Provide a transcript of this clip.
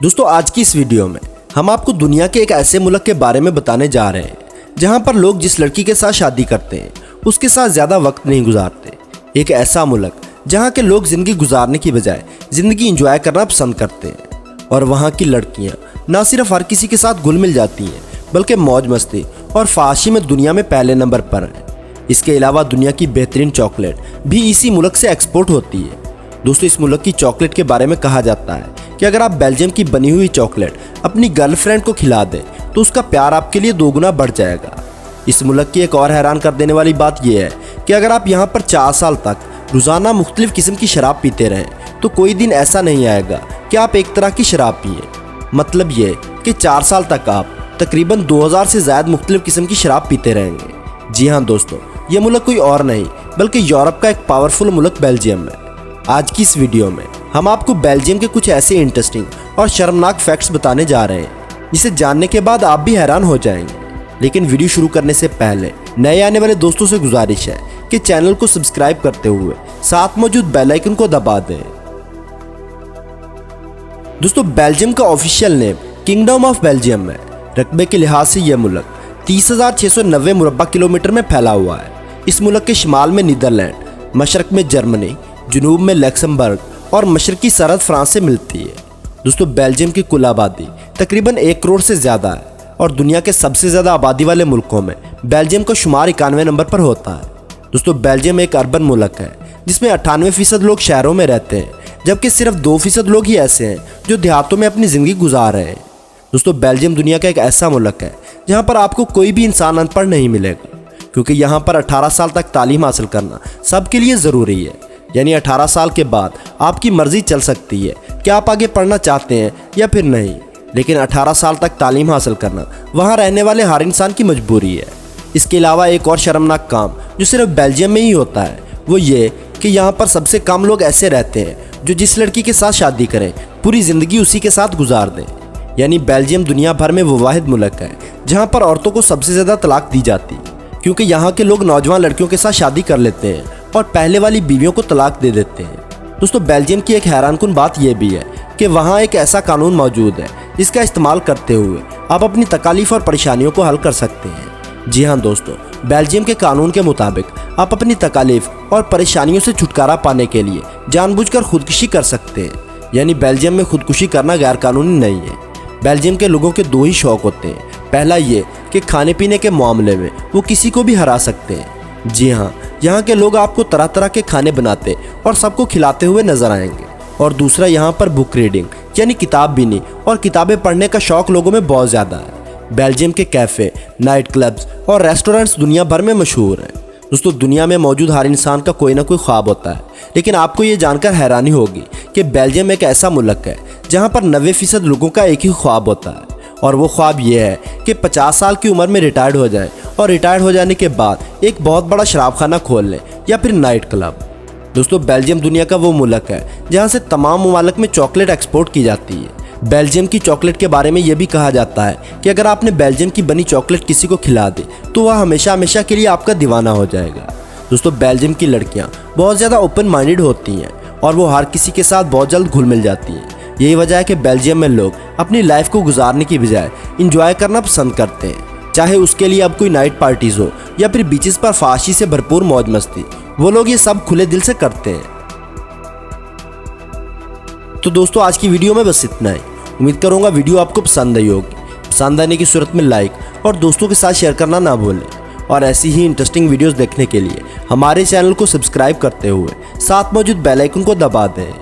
दोस्तों आज की इस वीडियो में हम आपको दुनिया के एक ऐसे मुल्क के बारे में बताने जा रहे हैं जहां पर लोग जिस लड़की के साथ शादी करते हैं उसके साथ ज़्यादा वक्त नहीं गुजारते। एक ऐसा मुल्क जहां के लोग ज़िंदगी गुजारने की बजाय ज़िंदगी एंजॉय करना पसंद करते हैं और वहां की लड़कियां ना सिर्फ हर किसी के साथ घुल मिल जाती हैं बल्कि मौज मस्ती और फाशी में दुनिया में पहले नंबर पर हैं। इसके अलावा दुनिया की बेहतरीन चॉकलेट भी इसी मुल्क से एक्सपोर्ट होती है। दोस्तों इस मुल्क की चॉकलेट के बारे में कहा जाता है कि अगर आप बेल्जियम की बनी हुई चॉकलेट अपनी गर्लफ्रेंड को खिला दें तो उसका प्यार आपके लिए 2 गुना बढ़ जाएगा। इस मुल्क की एक और हैरान कर देने वाली बात यह है कि अगर आप यहाँ पर 4 साल तक रोज़ाना मुख्तलिफ किस्म की शराब पीते रहें तो कोई दिन ऐसा नहीं आएगा कि आप एक तरह की शराब पिए। मतलब ये कि 4 साल तक आप तकरीबन 2000 से ज़्यादा मुख्तलिफ किस्म की शराब पीते रहेंगे। जी हाँ दोस्तों, ये मुल्क कोई और नहीं बल्कि यूरोप का एक पावरफुल मुल्क बेल्जियम है। आज की इस वीडियो में हम आपको बेल्जियम के कुछ ऐसे इंटरेस्टिंग और शर्मनाक फैक्ट्स बताने जा रहे हैं जिसे जानने के बाद आप भी हैरान हो जाएंगे। लेकिन वीडियो शुरू करने से पहले नए आने वाले दोस्तों से गुजारिश है कि चैनल को सब्सक्राइब करते हुए साथ मौजूद बेल आइकन को दबा दें। दोस्तों बेल्जियम का official name kingdom of Belgium है। रकबे के लिहाज से यह मुल्क 30,690 मुरब्बा किलोमीटर में फैला हुआ है। इस मुल्क के शिमाल में नीदरलैंड, मशरक में जर्मनी, जनूब में लक्समबर्ग और मशरकी सरहद फ्रांस से मिलती है। दोस्तों बेल्जियम की कुल आबादी तकरीबन 1 करोड़ से ज़्यादा है और दुनिया के सबसे ज़्यादा आबादी वाले मुल्कों में बेल्जियम का शुमार 91 नंबर पर होता है। दोस्तों बेल्जियम एक अर्बन मुल्क है जिसमें 98% लोग शहरों में रहते हैं जबकि सिर्फ 2% लोग ही ऐसे हैं जो देहातों में अपनी ज़िंदगी गुजार रहे हैं। दोस्तों बेल्जियम दुनिया का एक ऐसा मुल्क है जहाँ पर आपको कोई भी इंसान अनपढ़ नहीं मिलेगा क्योंकि यहाँ पर 18 साल तक तालीम हासिल करना सबके लिए ज़रूरी है। यानी 18 साल के बाद आपकी मर्जी चल सकती है कि आप आगे पढ़ना चाहते हैं या फिर नहीं, लेकिन 18 साल तक तालीम हासिल करना वहाँ रहने वाले हर इंसान की मजबूरी है। इसके अलावा एक और शर्मनाक काम जो सिर्फ बेल्जियम में ही होता है वो ये कि यहाँ पर सबसे कम लोग ऐसे रहते हैं जो जिस लड़की के साथ शादी करें पूरी ज़िंदगी उसी के साथ गुजार दें। यानी बेल्जियम दुनिया भर में वो वाहिद मुल्क है जहाँ पर औरतों को सबसे ज़्यादा तलाक दी जाती है क्योंकि यहाँ के लोग नौजवान लड़कियों के साथ शादी कर लेते हैं और पहले वाली बीवियों को तलाक दे देते हैं। दोस्तों बेल्जियम की एक हैरानकुन बात यह भी है कि वहाँ एक ऐसा कानून मौजूद है जिसका इस्तेमाल करते हुए आप अपनी तकालीफ और परेशानियों को हल कर सकते हैं। जी हाँ दोस्तों, बेल्जियम के कानून के मुताबिक आप अपनी तकालीफ और परेशानियों से छुटकारा पाने के लिए जानबूझकर खुदकुशी कर सकते हैं। यानी बेल्जियम में खुदकुशी करना गैर कानूनी नहीं है। बेल्जियम के लोगों के 2 ही शौक होते हैं। पहला ये कि खाने पीने के मामले में वो किसी को भी हरा सकते हैं। जी हाँ, यहाँ के लोग आपको तरह तरह के खाने बनाते और सबको खिलाते हुए नजर आएंगे। और दूसरा यहाँ पर बुक रीडिंग यानी किताब बीनी और किताबें पढ़ने का शौक लोगों में बहुत ज़्यादा है। बेल्जियम के कैफ़े, नाइट क्लब्स और रेस्टोरेंट्स दुनिया भर में मशहूर हैं। दोस्तों दुनिया में मौजूद हर इंसान का कोई ना कोई ख्वाब होता है, लेकिन आपको ये जानकर हैरानी होगी कि बेल्जियम एक ऐसा मुल्क है जहाँ पर 90% लोगों का एक ही ख्वाब होता है और वो ख्वाब ये है कि 50 साल की उम्र में रिटायर्ड हो जाए और रिटायर्ड हो जाने के बाद एक बहुत बड़ा शराबखाना खोल लें या फिर नाइट क्लब। दोस्तों बेल्जियम दुनिया का वो मुल्क है जहाँ से तमाम ममालिक में चॉकलेट एक्सपोर्ट की जाती है। बेल्जियम की चॉकलेट के बारे में ये भी कहा जाता है कि अगर आपने बेल्जियम की बनी चॉकलेट किसी को खिला दी तो वह हमेशा हमेशा के लिए आपका दीवाना हो जाएगा। दोस्तों बेल्जियम की लड़कियाँ बहुत ज़्यादा ओपन माइंडेड होती हैं और वो हर किसी के साथ बहुत जल्द घुल मिल जाती हैं। यही वजह है कि बेल्जियम में लोग अपनी लाइफ को गुजारने की बजाय इंजॉय करना पसंद करते हैं। चाहे उसके लिए अब कोई नाइट पार्टीज हो या फिर बीचेस पर फाशी से भरपूर मौज मस्ती, वो लोग ये सब खुले दिल से करते हैं। तो दोस्तों आज की वीडियो में बस इतना ही। उम्मीद करूंगा वीडियो आपको पसंद आई होगी। पसंद आने की सूरत में लाइक और दोस्तों के साथ शेयर करना ना भूलें और ऐसी ही इंटरेस्टिंग वीडियोस देखने के लिए हमारे चैनल को सब्सक्राइब करते हुए साथ मौजूद बेल आइकन को दबा दें।